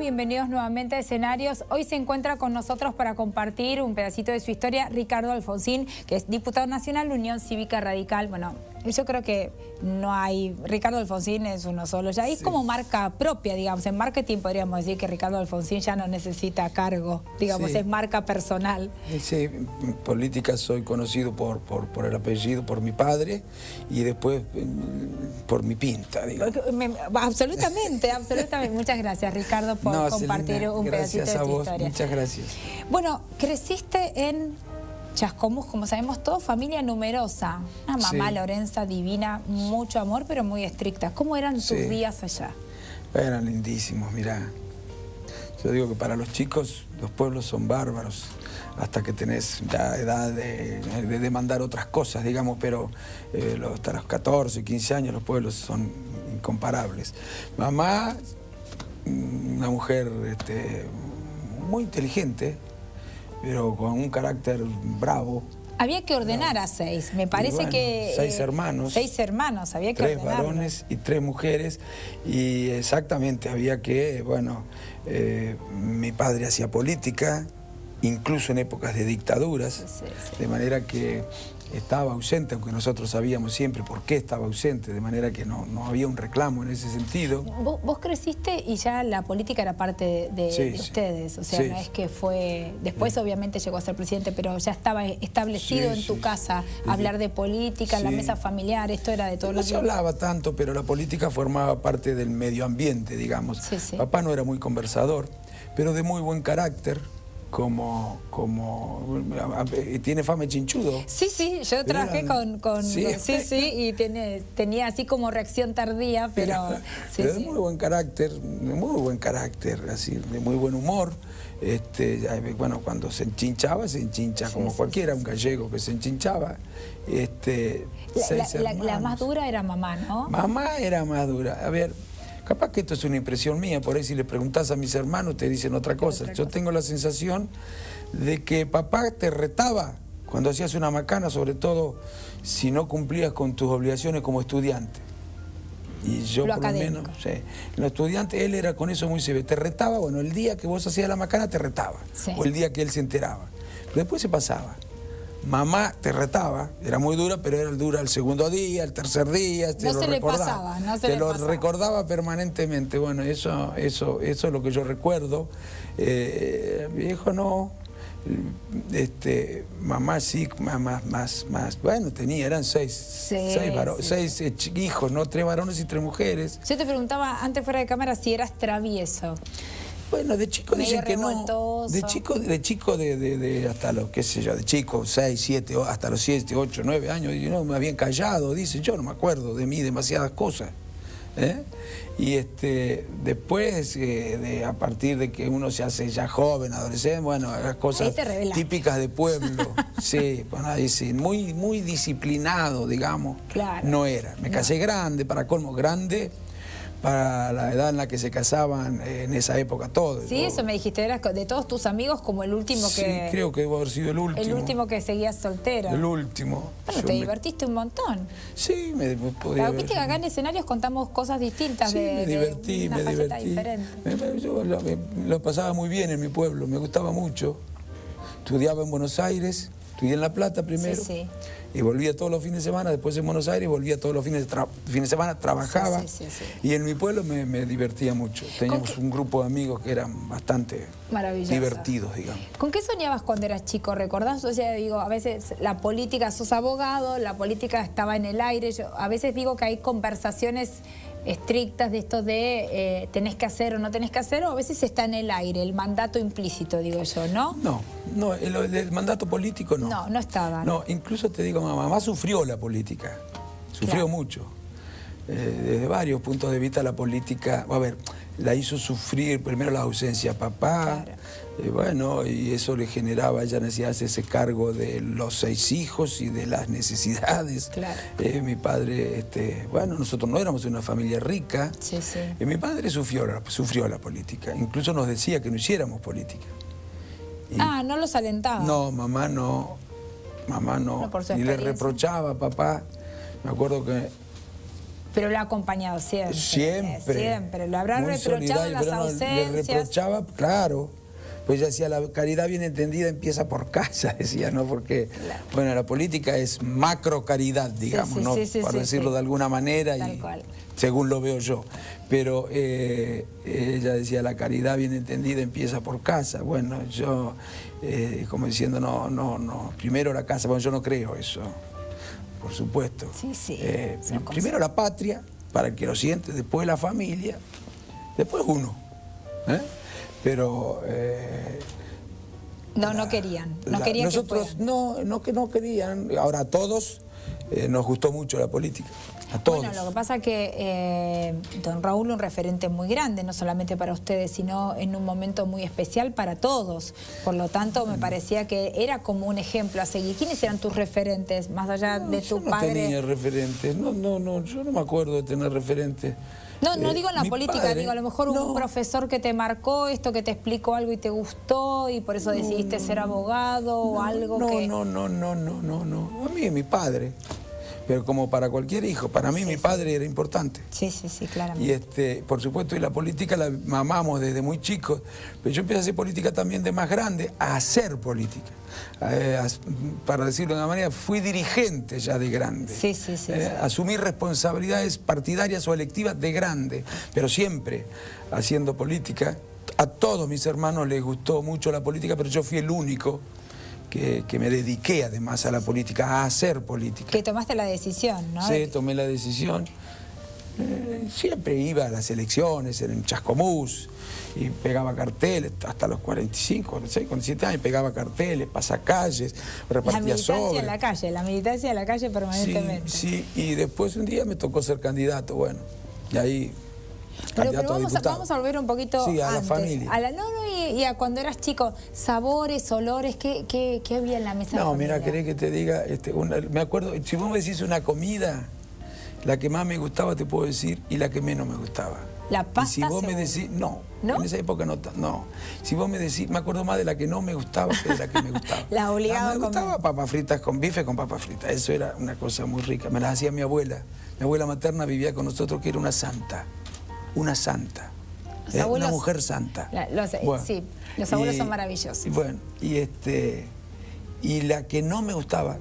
Bienvenidos nuevamente a Escenarios. Hoy se encuentra con nosotros para compartir un pedacito de su historia Ricardo Alfonsín, que es diputado nacional de Unión Cívica Radical. Bueno, yo creo que no hay... Ricardo Alfonsín es uno solo ya. Es como marca propia, digamos. En marketing podríamos decir que Ricardo Alfonsín ya no necesita cargo. Digamos, es marca personal. Sí, en política soy conocido por el apellido, por mi padre y después por mi pinta, digamos. Absolutamente, absolutamente. Muchas gracias, Ricardo, por compartir Celina, un pedacito de tu historia. Muchas gracias. Bueno, creciste en Chascomús, como sabemos todos, familia numerosa. Una mamá Lorenza divina, mucho amor, pero muy estricta. ¿Cómo eran tus días allá? Eran lindísimos, mirá. Yo digo que para los chicos los pueblos son bárbaros, hasta que tenés ya edad de demandar otras cosas, digamos, pero hasta los 14, 15 años los pueblos son incomparables. Mamá, una mujer muy inteligente, pero con un carácter bravo. Había que ordenar a 6, me parece que... 6 hermanos. 6 hermanos, había que 3 ordenarlos. varones y 3 mujeres, y exactamente había que, bueno, mi padre hacía política, incluso en épocas de dictaduras, de manera que estaba ausente, aunque nosotros sabíamos siempre por qué estaba ausente, de manera que no había un reclamo en ese sentido. Vos creciste y ya la política era parte de ustedes, o sea, no es que fue... Después obviamente llegó a ser presidente, pero ya estaba establecido en tu casa hablar de política, en la mesa familiar, esto era de todos los días. No se hablaba tanto, pero la política formaba parte del medio ambiente, digamos. Papá no era muy conversador, pero de muy buen carácter. Tiene fama de chinchudo. Sí, yo trabajé y tenía así como reacción tardía, pero... pero de muy buen carácter, así, de muy buen humor. Bueno, cuando se enchinchaba como cualquiera, un gallego que se enchinchaba. La más dura era mamá, ¿no? Mamá era más dura. A ver, capaz que esto es una impresión mía, por ahí si le preguntás a mis hermanos te dicen otra cosa. Yo tengo la sensación de que papá te retaba cuando hacías una macana, sobre todo si no cumplías con tus obligaciones como estudiante. Y yo por lo menos, los estudiantes, él era con eso muy severo. Te retaba, bueno, el día que vos hacías la macana te retaba, o el día que él se enteraba. Pero después se pasaba. Mamá te retaba, era muy dura, pero era dura el segundo día, el tercer día, te lo recordaba permanentemente. Bueno, eso es lo que yo recuerdo. Viejo no, mamá sí, más, bueno, eran 6 hijos, ¿no? 3 varones y 3 mujeres. Yo te preguntaba antes fuera de cámara si eras travieso. Bueno, de chico dicen que no. De chico, hasta los, qué sé yo, de chico, 6, 7, hasta los 7, 8, 9 años, y no, me habían callado, dice, yo no me acuerdo de mí demasiadas cosas. Y después, a partir de que uno se hace ya joven, adolescente, bueno, las cosas típicas de pueblo, muy disciplinado, digamos, no era. Me casé grande, para colmo, grande, para la edad en la que se casaban en esa época todos. Sí, eso me dijiste, eras de todos tus amigos como el último que... Sí, creo que debo haber sido el último. El último que seguías soltero. El último. Bueno, te divertiste un montón. Sí, me podía... Viste que acá en Escenarios contamos cosas distintas. Sí, me divertí. Yo lo pasaba muy bien en mi pueblo, me gustaba mucho. Estudiaba en Buenos Aires, estudié en La Plata primero. Y volvía todos los fines de semana, después en Buenos Aires, volvía todos los fines de semana, trabajaba. Y en mi pueblo me divertía mucho. Teníamos un grupo de amigos que eran bastante divertidos, digamos. ¿Con qué soñabas cuando eras chico? ¿Recordás? O sea, digo, a veces la política, sos abogado, la política estaba en el aire. Yo a veces digo que hay conversaciones estrictas de esto de tenés que hacer o no tenés que hacer, o a veces está en el aire, el mandato implícito, digo yo, ¿no? No, el mandato político no. No estaba. No, incluso te digo, mamá sufrió la política, sufrió mucho. Desde varios puntos de vista la política, a ver, la hizo sufrir primero la ausencia de papá, bueno, y eso le generaba, ella necesitaba hacerse cargo de los 6 hijos y de las necesidades. Mi padre, bueno, nosotros no éramos una familia rica, mi padre sufrió la política, incluso nos decía que no hiciéramos política. No los alentaba. No, mamá no, y le reprochaba a papá, me acuerdo que Pero lo ha acompañado siempre. Siempre. Siempre. Lo habrá Muy reprochado en las solidario, pero no, ausencias. le reprochaba, claro. Pues ella decía, la caridad bien entendida empieza por casa, decía, ¿no? Porque, bueno, la política es macro caridad, digamos, ¿no? Para decirlo de alguna manera, Tal cual. según lo veo yo. Pero ella decía, la caridad bien entendida empieza por casa. Bueno, yo, como diciendo, no, primero la casa, bueno, yo no creo eso, por supuesto. Primero la patria, para el que lo siente, después la familia, después uno, Pero... no querían. No querían nosotros, que no querían. Ahora a todos nos gustó mucho la política. A todos. Bueno, lo que pasa es que don Raúl un referente muy grande, no solamente para ustedes, sino en un momento muy especial para todos. Por lo tanto, me parecía que era como un ejemplo a seguir. ¿Quiénes eran tus referentes, más allá de tu padre? No tenía referentes. No, yo no me acuerdo de tener referentes. No digo en la política, padre, digo a lo mejor un profesor que te marcó esto, que te explicó algo y te gustó y por eso decidiste ser abogado o algo que... No. A mí mi padre. Pero como para cualquier hijo, para mí mi padre era importante. Sí, claramente. Y por supuesto, y la política la mamamos desde muy chicos. Pero yo empecé a hacer política también de más grande, a hacer política. Para decirlo de una manera, fui dirigente ya de grande. Sí. Asumí responsabilidades partidarias o electivas de grande, pero siempre haciendo política. A todos mis hermanos les gustó mucho la política, pero yo fui el único que me dediqué además a la política, a hacer política. Que tomaste la decisión, ¿no? Sí, tomé la decisión. Siempre iba a las elecciones en Chascomús y pegaba carteles hasta los 45, 47 años, pegaba carteles, pasacalles, repartía sobres. La militancia en la calle permanentemente. Sí, y después un día me tocó ser candidato, bueno, y ahí... Pero vamos a volver un poquito a la antes. familia. Y a cuando eras chico, sabores, olores, ¿qué había en la mesa? No, mira, querés que te diga, me acuerdo, si vos me decís una comida, la que más me gustaba te puedo decir, y la que menos me gustaba. ¿La pasta? Y si vos me decís, no, en esa época no. Si vos me decís, me acuerdo más de la que no me gustaba que de la que me gustaba. La obligaba a comer. Me gustaba papas fritas con bife con papas fritas, eso era una cosa muy rica. Me las hacía mi abuela. Mi abuela materna vivía con nosotros, que era una santa. Una santa, una mujer santa. Los abuelos son maravillosos. Y la que no me gustaba,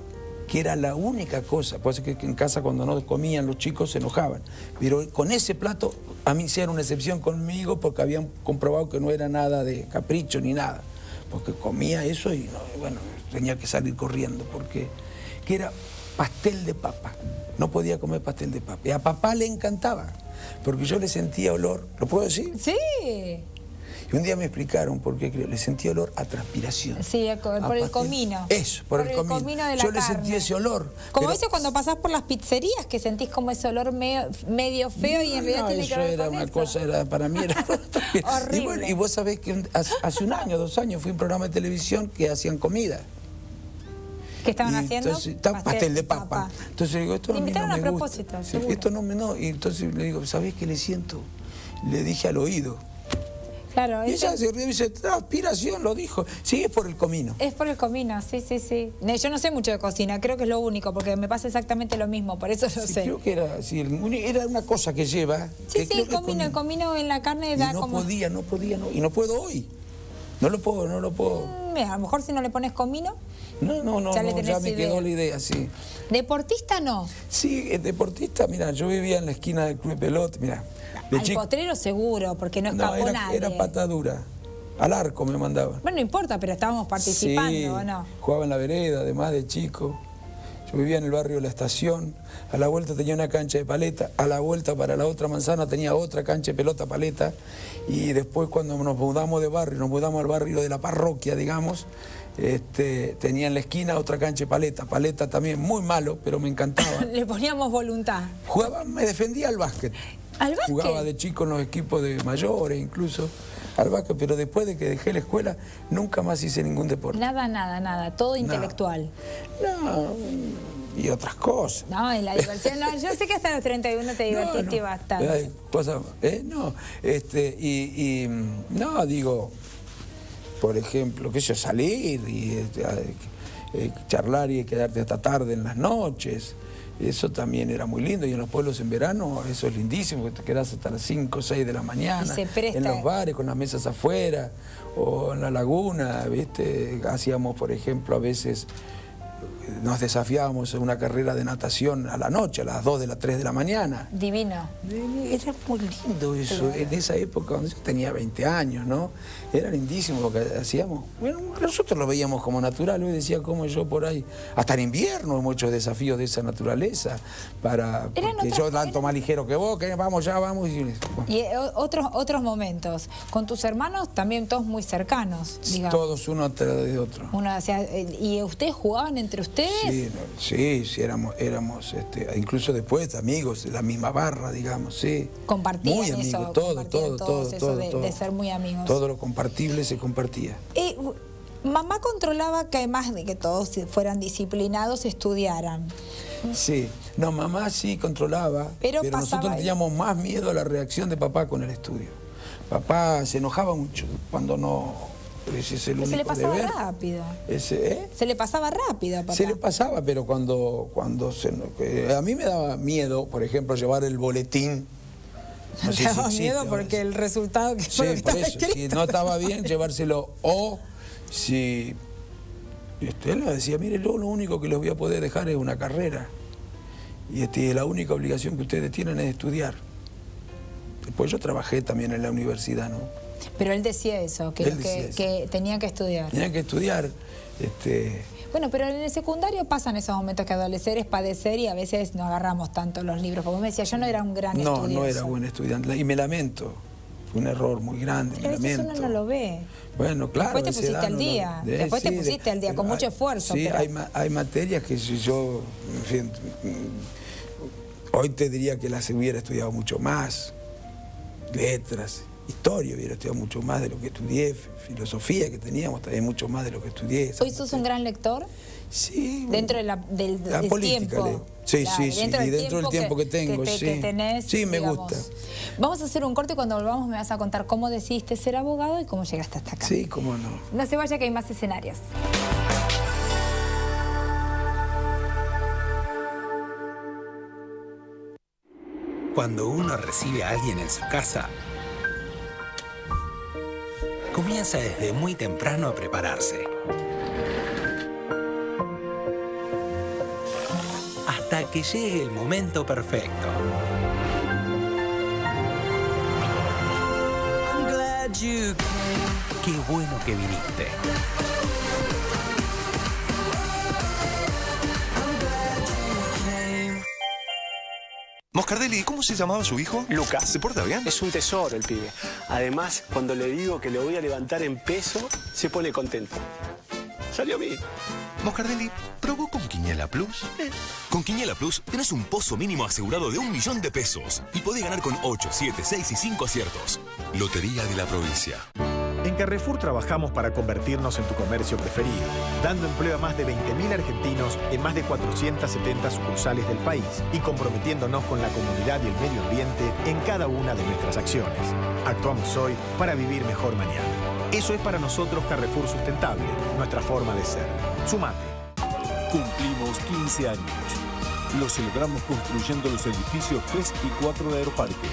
que era la única cosa, por eso que en casa cuando no comían los chicos se enojaban, pero con ese plato a mí hicieron una excepción conmigo porque habían comprobado que no era nada de capricho ni nada, porque comía eso y tenía que salir corriendo, porque que era pastel de papa, no podía comer pastel de papa, y a papá le encantaba. Porque yo le sentía olor, ¿lo puedo decir? Sí. Y un día me explicaron por qué le sentía olor a transpiración. Sí, por el comino. Eso, por el comino de la carne. Le sentí ese olor. Como eso cuando pasás por las pizzerías, que sentís como ese olor medio feo y en realidad tiene que ver con eso. Cosa, para mí era horrible. Y vos sabés que hace 1 año, 2 años, fui a un programa de televisión que hacían comida. ¿Qué estaban haciendo? Entonces, pastel de papa. Entonces digo, esto a mí no me gusta. Esto no. Y entonces le digo, ¿sabés qué le siento? Le dije al oído. Claro, y ella se ríe y dice, transpiración, lo dijo. Sí, es por el comino. Es por el comino, sí. Yo no sé mucho de cocina, creo que es lo único, porque me pasa exactamente lo mismo, por eso lo sé. Creo que era así, era una cosa que lleva. Sí, el comino en la carne da como... No podía, y no puedo hoy. No lo puedo. A lo mejor si no le pones comino... ya me quedó la idea, sí. ¿Deportista no? Sí, deportista, mira, yo vivía en la esquina del Club de Pelota, mira. Al potrero seguro, porque no escapó nadie. Era patadura, al arco me mandaban. Bueno, no importa, pero estábamos participando, ¿o no? Jugaba en la vereda, además de chico. Yo vivía en el barrio de La Estación, a la vuelta tenía una cancha de paleta, a la vuelta para la otra manzana tenía otra cancha de pelota paleta, y después cuando nos mudamos de barrio, nos mudamos al barrio de la parroquia, digamos, tenía en la esquina otra cancha de paleta también, muy malo, pero me encantaba. Le poníamos voluntad. Me defendía al básquet. ¿Al básquet? Jugaba de chico en los equipos de mayores incluso, al básquet, pero después de que dejé la escuela nunca más hice ningún deporte. Nada, todo intelectual. No, y otras cosas. No, y la diversión, yo sé que hasta los 31 te divertiste bastante. Cosas, digo, por ejemplo, salir y charlar y quedarte hasta tarde en las noches. Eso también era muy lindo. Y en los pueblos en verano, eso es lindísimo, que te quedás hasta las 5 o 6 de la mañana. Y se presta. En los bares, con las mesas afuera, o en la laguna, ¿viste? Hacíamos, por ejemplo, a veces nos desafiábamos en una carrera de natación a la noche, a las 2 de las 3 de la mañana. Divino. Era muy lindo eso, en esa época, cuando yo tenía 20 años, ¿no? Era lindísimo lo que hacíamos. Bueno, nosotros lo veíamos como natural, hoy decía como yo por ahí, hasta en invierno muchos desafíos de esa naturaleza, porque yo tanto más ligero que vos, que vamos ya, vamos. Y otros momentos, con tus hermanos también todos muy cercanos, digamos. Todos uno atrás de otro. O sea, ¿y ustedes jugaban entre ustedes? Sí, éramos incluso después amigos de la misma barra, digamos, sí. Compartían muy amigos, eso, todo, de ser muy amigos. Todo lo compartible se compartía. Mamá controlaba que además de que todos fueran disciplinados, estudiaran. Sí, no, mamá sí controlaba, pero nosotros teníamos más miedo a la reacción de papá con el estudio. Papá se enojaba mucho cuando no... Ese es el único se le pasaba deber. rápido. Se le pasaba rápido a papá. Se le pasaba, pero cuando a mí me daba miedo, por ejemplo, llevar el boletín. No sé si daba miedo porque el resultado que sí, por eso, si no estaba bien, llevárselo. O si él me decía, mire, yo lo único que les voy a poder dejar es una carrera. Y la única obligación que ustedes tienen es estudiar. Después yo trabajé también en la universidad, ¿no? Pero él decía eso, que tenía que estudiar. Tenía que estudiar. Bueno, pero en el secundario pasan esos momentos que adolecer es padecer y a veces no agarramos tanto los libros. Como me decía, yo no era un gran estudiante. No era buen estudiante. Y me lamento. Fue un error muy grande, me lamento. Eso uno no lo ve. Bueno, claro. Después te pusiste al día. Después te pusiste al día, con mucho esfuerzo. Sí, pero... hay materias que si yo... En fin, hoy te diría que las hubiera estudiado mucho más. Letras... Historia hubiera estudiado mucho más de lo que estudié, filosofía que teníamos también mucho más de lo que estudié. ¿Hoy sos un gran lector? Sí. Dentro del política, tiempo. Sí, claro, sí, y dentro del tiempo que tengo, sí. Que tenés, sí, me gusta. Vamos a hacer un corte y cuando volvamos me vas a contar cómo decidiste ser abogado y cómo llegaste hasta acá. Sí, cómo no. No se vaya que hay más escenarios. Cuando uno recibe a alguien en su casa, comienza desde muy temprano a prepararse. Hasta que llegue el momento perfecto. Qué bueno que viniste. Moscardelli, ¿cómo se llamaba su hijo? Lucas. ¿Se porta bien? Es un tesoro el pibe. Además, cuando le digo que lo voy a levantar en peso, se pone contento. Salió bien. Moscardelli, ¿probó con Quiniela Plus? Con Quiniela Plus tenés un pozo mínimo asegurado de 1 millón de pesos y podés ganar con 8, 7, 6 y 5 aciertos. Lotería de la Provincia. En Carrefour trabajamos para convertirnos en tu comercio preferido, dando empleo a más de 20.000 argentinos en más de 470 sucursales del país y comprometiéndonos con la comunidad y el medio ambiente en cada una de nuestras acciones. Actuamos hoy para vivir mejor mañana. Eso es para nosotros Carrefour Sustentable, nuestra forma de ser. Sumate. Cumplimos 15 años. Lo celebramos construyendo los edificios 3 y 4 de Aeroparque.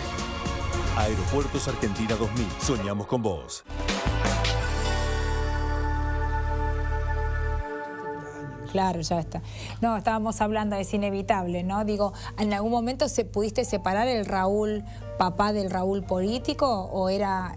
Aeropuertos Argentina 2000. Soñamos con vos. Claro, ya está. No, estábamos hablando, es inevitable, ¿no? Digo, ¿en algún momento pudiste separar el Raúl papá del Raúl político o era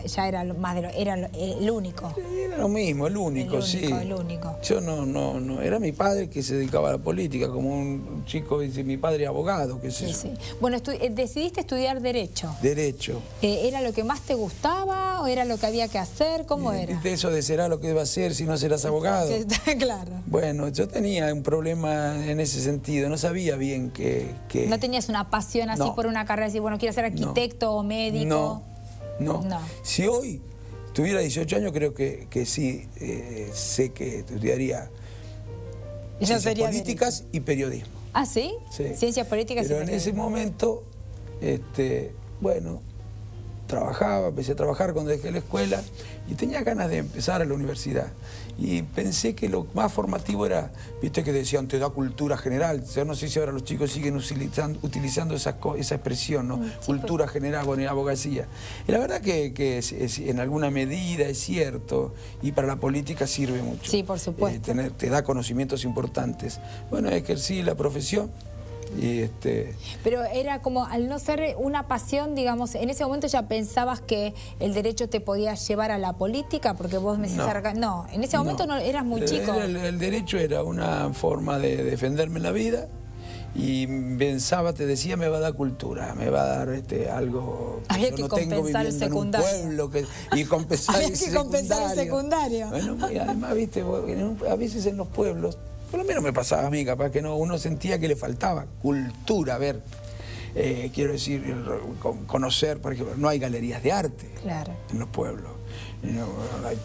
más era el único? Era lo mismo, el único, sí. El único. Yo no, era mi padre que se dedicaba a la política, como un chico, dice, mi padre abogado, qué sé yo. Sí. Bueno, decidiste estudiar Derecho. Derecho. ¿Era lo que más te gustaba o era lo que había que hacer? ¿Cómo era? Eso de será lo que debas hacer si no serás abogado. Claro. Bueno, yo tenía un problema en ese sentido, no sabía bien que... ¿No tenías una pasión así por una carrera, decir, bueno, quiero ser arquitecto o médico? No. Si hoy tuviera 18 años, creo que sí, sé que estudiaría ciencias políticas y periodismo. ¿Ah, sí? Sí. Ciencias políticas pero y periodismo. Pero en ese momento, bueno, trabajaba, empecé a trabajar cuando dejé la escuela y tenía ganas de empezar a la universidad. Y pensé que lo más formativo era, viste que decían, te da cultura general. Yo no sé si ahora los chicos siguen utilizando esa expresión, ¿no? Cultura general, bueno, y abogacía. Y la verdad que en alguna medida es cierto, y para la política sirve mucho. Sí, por supuesto. Te da conocimientos importantes. Bueno, ejercí la profesión. Y Pero era como, al no ser una pasión, digamos, en ese momento ya pensabas que el derecho te podía llevar a la política, porque vos me decís... No, en ese momento no eras muy chico. El derecho era una forma de defenderme la vida y pensaba, te decía, me va a dar cultura, me va a dar algo que había yo que no tengo compensar el viviendo en un secundario. pueblo y compensar había el que compensar el secundario. Bueno, y además, viste, a veces en los pueblos, por lo menos me pasaba a mí, capaz que no, uno sentía que le faltaba cultura, quiero decir, conocer, por ejemplo, no hay galerías de arte en los pueblos,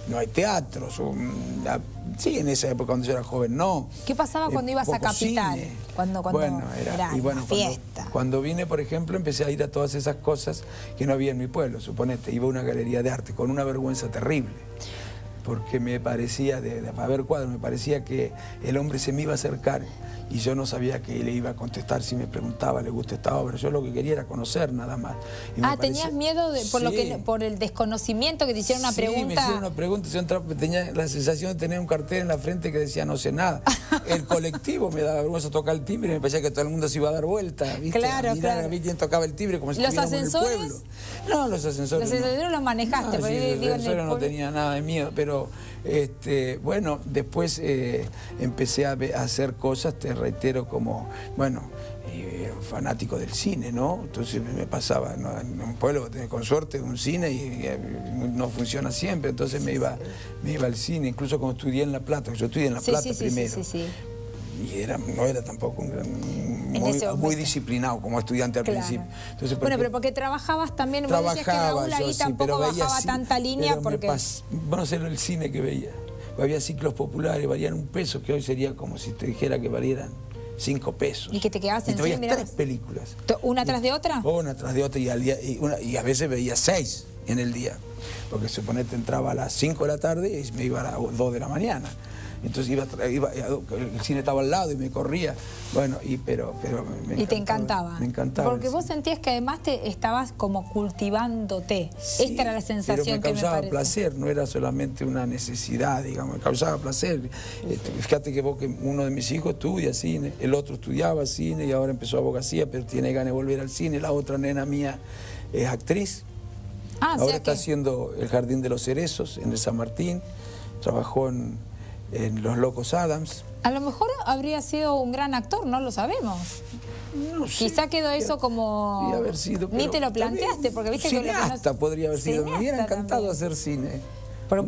no hay teatros, sí, en esa época cuando yo era joven no. ¿Qué pasaba cuando ibas a Capital? Cine. Cuando era una fiesta. Cuando vine, por ejemplo, empecé a ir a todas esas cosas que no había en mi pueblo, suponete, iba a una galería de arte con una vergüenza terrible. Porque me parecía, a ver cuadros, me parecía que el hombre se me iba a acercar y yo no sabía que le iba a contestar si me preguntaba, le gusta esta obra. Yo lo que quería era conocer nada más. ¿Tenías miedo por el desconocimiento que te hicieron una pregunta? Sí, me hicieron una pregunta. Yo tenía la sensación de tener un cartel en la frente que decía no sé nada. El colectivo me daba vergüenza tocar el timbre y me parecía que todo el mundo se iba a dar vuelta. ¿Viste? Claro, a mí quien tocaba el timbre como si ¿Los estuviéramos ascensores? en el pueblo. No, los ascensores Los ascensores los manejaste. No, los ascensores no tenía nada de miedo, pero bueno, después empecé a hacer cosas, te reitero, como, bueno, fanático del cine, ¿no? Entonces me pasaba, ¿no? En un pueblo, con suerte, un cine y no funciona siempre, entonces me iba al cine, incluso cuando estudié en La Plata, yo estudié en La Plata primero. Y no era tampoco muy disciplinado como estudiante al principio. Entonces, bueno, pero porque trabajabas también, vos decías que Raúl ahí tampoco bajaba tanta línea porque... Bueno, sé el cine que veía. Había ciclos populares, valían $1, que hoy sería como si te dijera que valieran $5. ¿Y que te quedabas en cine? cine? 3 películas. ¿Una tras de otra? Una tras de otra, y a veces veía 6 en el día. Porque suponete entraba a las 5 de la tarde y me iba a las 2 de la mañana. Entonces el cine estaba al lado y me corría. Bueno, pero me encantaba. Y te encantaba. Me encantaba. Porque vos sentías que además te estabas como cultivándote. Sí, esta era la sensación que me causaba placer, no era solamente una necesidad, digamos, me causaba placer. Fíjate que uno de mis hijos estudia cine, el otro estudiaba cine y ahora empezó abogacía, pero tiene ganas de volver al cine. La otra nena mía es actriz. Ahora está haciendo El Jardín de los Cerezos en el San Martín. Trabajó en Los Locos Adams. A lo mejor habría sido un gran actor, no lo sabemos. No sé. Quizá quedó eso como... Podría haber sido, ni te lo planteaste, porque viste que... Cineasta podría haber sido. Me hubiera encantado hacer cine. Por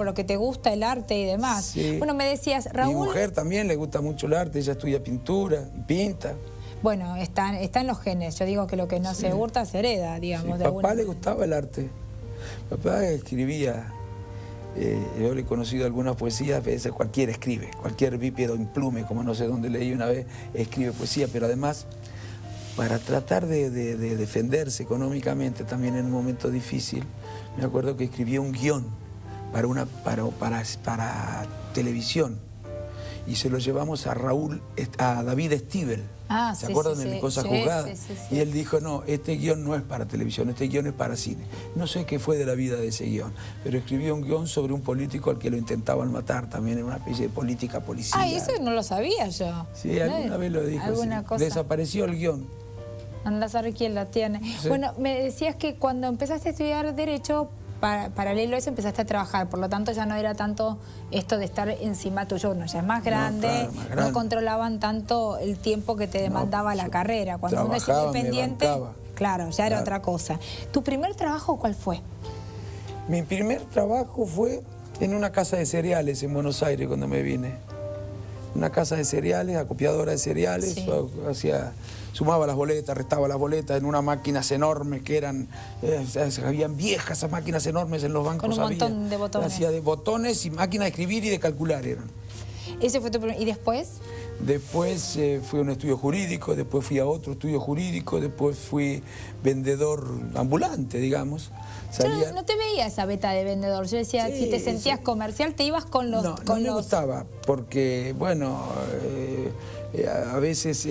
lo que te gusta el arte y demás. Sí. Bueno, me decías, Raúl... Mi mujer también le gusta mucho el arte, ella estudia pintura y pinta. Bueno, está en los genes. Yo digo que lo que no se hurta se hereda, digamos. Sí, papá le gustaba el arte. Papá escribía... yo le he conocido algunas poesías, a veces cualquiera escribe, cualquier bípedo implume, como no sé dónde leí una vez, escribe poesía, pero además, para tratar de defenderse económicamente también en un momento difícil, me acuerdo que escribía un guión para televisión, y se lo llevamos a David Stiebel. ¿Se acuerdan de Cosas Juzgadas? Y él dijo, no, este guión no es para televisión, este guión es para cine. No sé qué fue de la vida de ese guión, pero escribió un guión sobre un político al que lo intentaban matar, también en una especie de política policial. Ah, eso no lo sabía yo. Sí, alguna vez lo dijo. Desapareció el guión. Andás a ver quién la tiene. Sí. Bueno, me decías que cuando empezaste a estudiar Derecho, paralelo a eso empezaste a trabajar, por lo tanto ya no era tanto esto de estar encima tuyo, uno ya es más grande, no controlaban tanto el tiempo que te demandaba la carrera. Cuando uno es independiente, claro, ya era otra cosa. ¿Tu primer trabajo cuál fue? Mi primer trabajo fue en una casa de cereales en Buenos Aires cuando me vine. Una casa de cereales, acopiadora de cereales, sumaba las boletas, restaba las boletas en unas máquinas enormes que eran, habían viejas esas máquinas enormes en los bancos. Con un montón de botones. Hacía de botones y máquinas de escribir y de calcular eran. ¿Ese fue tu primer? ¿Y después? Después fui a un estudio jurídico, después fui a otro estudio jurídico, después fui vendedor ambulante, digamos. Yo no te veía esa beta de vendedor. Yo decía, Sí, si te sentías sí. comercial, te ibas con los... No me gustaba, porque, bueno, a veces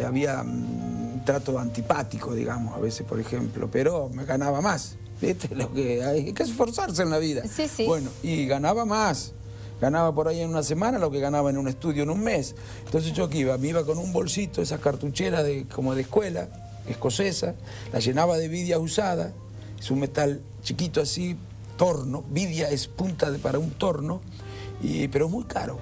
había un trato antipático, digamos, a veces, por ejemplo, pero me ganaba más. ¿Viste? Lo que hay que esforzarse en la vida. Sí, sí. Bueno, y ganaba más. Ganaba por ahí en una semana lo que ganaba en un estudio en un mes. Entonces yo que me iba con un bolsito, esas cartucheras como de escuela, escocesa, la llenaba de vidia usada, es un metal chiquito así, torno, vidia es punta para un torno, pero es muy caro.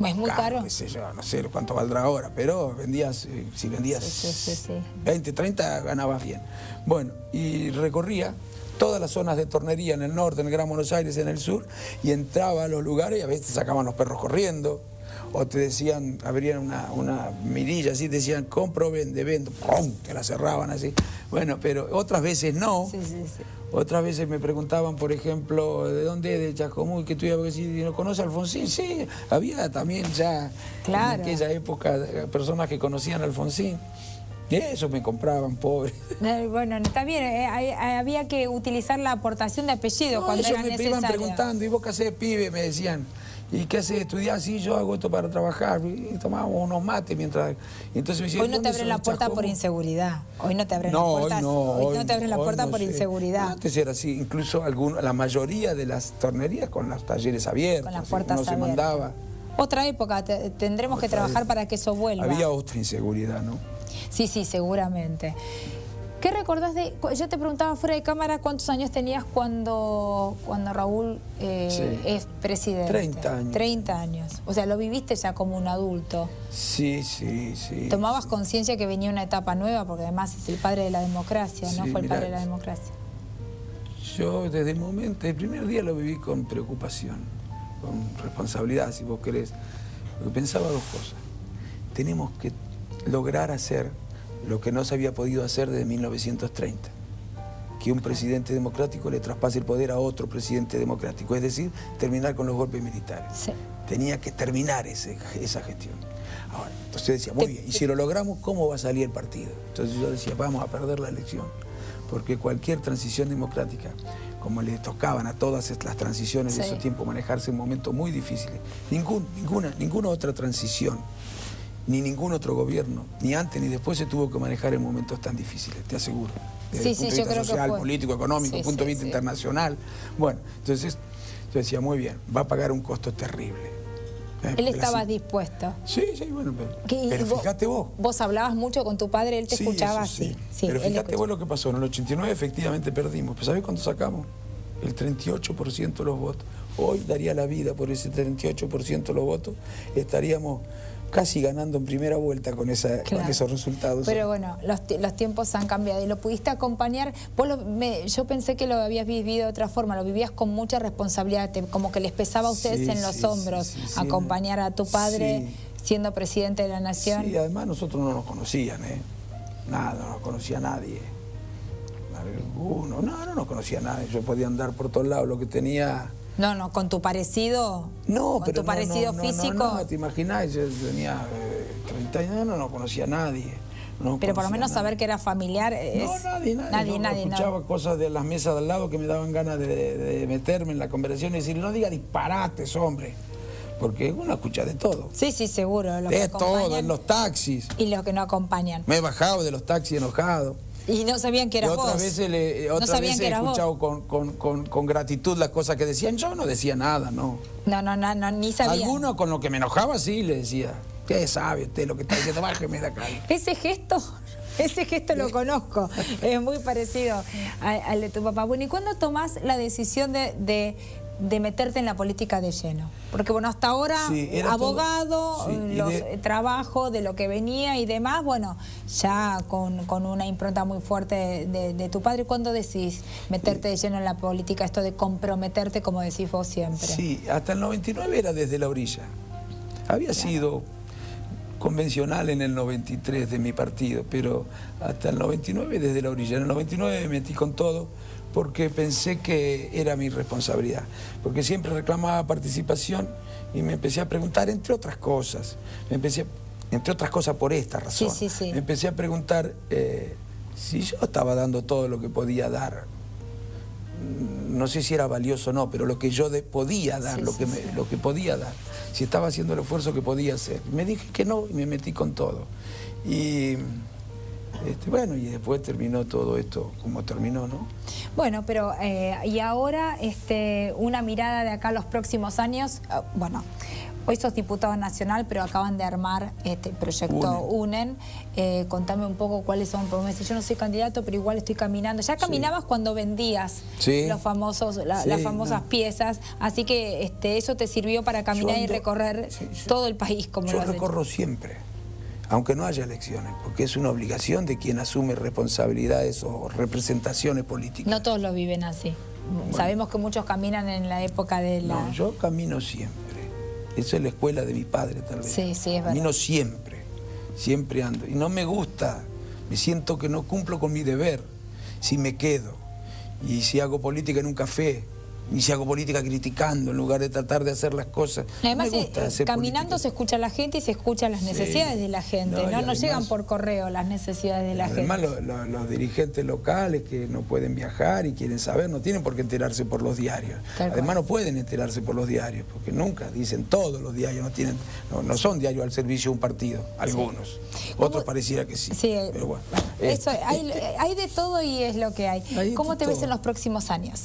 Es muy caro. Qué sé yo, no sé cuánto valdrá ahora, pero vendías, si vendías Sí. 20, 30, ganabas bien. Bueno, y recorría todas las zonas de tornería en el norte, en el Gran Buenos Aires, en el sur, y entraba a los lugares y a veces te sacaban los perros corriendo, o te decían, abrían una mirilla así, te decían, compro, vendo, ¡pum!, te la cerraban así. Bueno, pero otras veces no. Sí. Otras veces me preguntaban, por ejemplo, ¿de dónde es? De Chascomús, que tú ibas a decir, ¿no conoces a Alfonsín? Sí, había también ya Claro. en aquella época personas que conocían a Alfonsín. Y eso me compraban, pobre. Bueno, está bien, había que utilizar la aportación de apellido No, cuando ellos era me necesario. iban preguntando, ¿y vos qué hacés, pibe? Me decían. ¿Y qué haces? ¿Estudiás? Sí, yo hago esto para trabajar. Y tomábamos unos mates mientras... Y entonces me decían, Hoy no te ¿dónde abren sos? la puerta por Chascomús. inseguridad. Hoy no te abren No, la puerta. Hoy no te abren la hoy puerta no por sé. inseguridad. Antes era así, incluso la mayoría de las tornerías con los talleres abiertos. Con las así, puertas uno se abiertas. mandaba. Otra época, tendremos que trabajar para que eso vuelva. Había otra inseguridad, ¿no? Sí, seguramente. ¿Qué recordás de...? Yo te preguntaba fuera de cámara cuántos años tenías cuando Raúl es presidente. 30 años. 30 años. O sea, lo viviste ya como un adulto. Sí. ¿Tomabas conciencia que venía una etapa nueva? Porque además es el padre de la democracia, ¿no? Sí, Fue el mirá, padre de la democracia. Yo desde el primer día lo viví con preocupación, con responsabilidad, si vos querés. Porque pensaba dos cosas. Tenemos que lograr hacer lo que no se había podido hacer desde 1930. Que un presidente democrático le traspase el poder a otro presidente democrático. Es decir, terminar con los golpes militares. Sí. Tenía que terminar esa gestión. Ahora, entonces decía, muy bien, y si lo logramos, ¿cómo va a salir el partido? Entonces yo decía, vamos a perder la elección. Porque cualquier transición democrática, como le tocaban a todas las transiciones de esos tiempos manejarse en momentos muy difíciles, ninguna otra transición, ni ningún otro gobierno, ni antes ni después se tuvo que manejar en momentos tan difíciles, te aseguro. Desde el punto de vista social, político, económico, punto de vista internacional. Bueno, entonces yo decía, muy bien, va a pagar un costo terrible. Él estaba dispuesto. Sí, bueno, pero fíjate vos. Vos hablabas mucho con tu padre, él te escuchaba así. Sí, pero fíjate vos lo que pasó, en el 89 efectivamente perdimos, pero ¿sabés cuánto sacamos? El 38% de los votos. Hoy daría la vida por ese 38% de los votos, estaríamos casi ganando en primera vuelta con esos resultados. Pero bueno, los tiempos han cambiado y lo pudiste acompañar. Yo pensé que lo habías vivido de otra forma, lo vivías con mucha responsabilidad, como que les pesaba a ustedes en los hombros acompañar a tu padre siendo presidente de la nación. Sí, además nosotros no nos conocían, nada, no nos conocía nadie. No nos conocía nadie. Yo podía andar por todos lados, lo que tenía... No, con tu parecido. No, con pero tu parecido físico. No, te imaginás, yo tenía 30 años, no conocía a nadie. Pero por lo menos saber que era familiar es... Nadie. Escuchaba cosas de las mesas de al lado que me daban ganas de meterme en la conversación y decir, no diga disparates, hombre. Porque uno escucha de todo. Sí, seguro. De todo, en los taxis. Y los que no acompañan. Me he bajado de los taxis enojado. Y no sabían que eras vos. Otras veces he escuchado con gratitud las cosas que decían. Yo no decía nada, no. No, ni sabía. Alguno con lo que me enojaba sí le decía, ¿qué sabe usted lo que está diciendo? Bájeme de acá. Ese gesto lo conozco. Es muy parecido al de tu papá. Bueno, ¿y cuándo tomás la decisión de meterte en la política de lleno? Porque bueno, hasta ahora abogado, trabajo de lo que venía y demás, bueno, ya con una impronta muy fuerte de tu padre. ¿Cuándo decís meterte de lleno en la política, esto de comprometerte, como decís vos siempre? Sí, hasta el 99 era desde la orilla. Había sido convencional en el 93 de mi partido, pero hasta el 99 desde la orilla. En el 99 me metí con todo porque pensé que era mi responsabilidad, porque siempre reclamaba participación y me empecé a preguntar, entre otras cosas, entre otras cosas por esta razón, me empecé a preguntar si yo estaba dando todo lo que podía dar. No sé si era valioso o no, pero lo que yo podía dar, lo que podía dar, si estaba haciendo el esfuerzo que podía hacer. Me dije que no y me metí con todo. Y bueno, y después terminó todo esto como terminó, ¿no? Bueno, pero y ahora una mirada de acá a los próximos años, bueno, hoy sos diputado nacional, pero acaban de armar este proyecto UNEN. Contame un poco cuáles son, porque me decís, yo no soy candidato, pero igual estoy caminando. Ya caminabas cuando vendías las famosas piezas, así que eso te sirvió para caminar y recorrer todo el país como lo has hecho. Yo recorro siempre, aunque no haya elecciones, porque es una obligación de quien asume responsabilidades o representaciones políticas. No todos lo viven así. Bueno. Sabemos que muchos caminan en la época de la... No, yo camino siempre. Esa es la escuela de mi padre, tal vez. Sí, es verdad. Camino siempre, siempre ando. Y no me gusta, me siento que no cumplo con mi deber si me quedo. Y si hago política en un café, y si hago política criticando en lugar de tratar de hacer las cosas. Además, no me gusta hacer caminando política. Se escucha a la gente y se escuchan las necesidades de la gente. No además, llegan por correo las necesidades de la gente. Además, los dirigentes locales que no pueden viajar y quieren saber, no tienen por qué enterarse por los diarios. Además, no pueden enterarse por los diarios, porque nunca dicen todos los diarios, no son diarios al servicio de un partido, algunos. Otros pareciera que sí. Pero bueno, eso, hay de todo y es lo que hay. ¿Cómo te ves en los próximos años?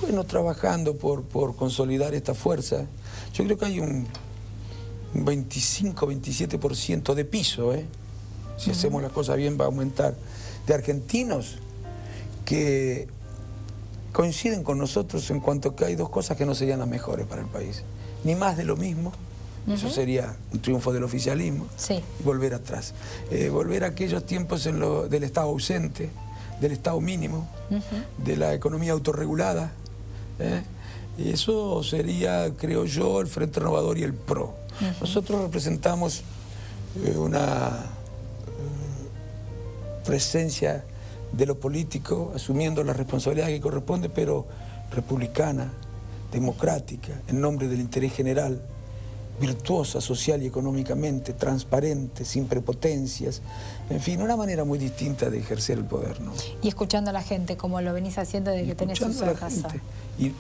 Bueno, trabajando por consolidar esta fuerza. Yo creo que hay un 25-27% de piso, si hacemos las cosas bien va a aumentar, de argentinos que coinciden con nosotros en cuanto que hay dos cosas que no serían las mejores para el país. Ni más de lo mismo, eso sería un triunfo del oficialismo, y volver atrás. Volver a aquellos tiempos del Estado ausente, del Estado mínimo, de la economía autorregulada. Y eso sería, creo yo, el Frente Renovador y el PRO. Nosotros representamos una presencia de lo político, asumiendo la responsabilidad que corresponde, pero republicana, democrática, en nombre del interés general, virtuosa social y económicamente, transparente, sin prepotencias, en fin, una manera muy distinta de ejercer el poder, ¿no? Y escuchando a la gente, como lo venís haciendo desde que tenés uso de razón.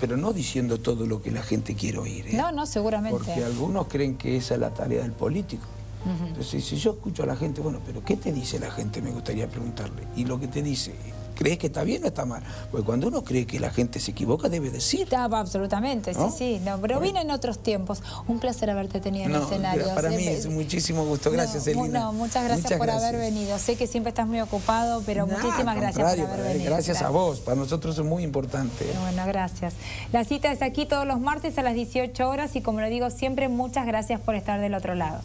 Pero no diciendo todo lo que la gente quiere oír. No, seguramente. Porque algunos creen que esa es la tarea del político. Entonces, si yo escucho a la gente, bueno, pero ¿qué te dice la gente? Me gustaría preguntarle. Y lo que te dice, ¿crees que está bien o está mal? Porque cuando uno cree que la gente se equivoca, debe decir. Absolutamente, ¿no? Sí. No, pero vine en otros tiempos. Un placer haberte tenido en el escenario. Para mí es muchísimo gusto. Gracias, Elina. Muchas gracias por haber venido. Sé que siempre estás muy ocupado, pero muchísimas gracias por haber venido. Gracias a vos. Para nosotros es muy importante. Bueno, gracias. La cita es aquí todos los martes a las 18 horas y como lo digo siempre, muchas gracias por estar del otro lado.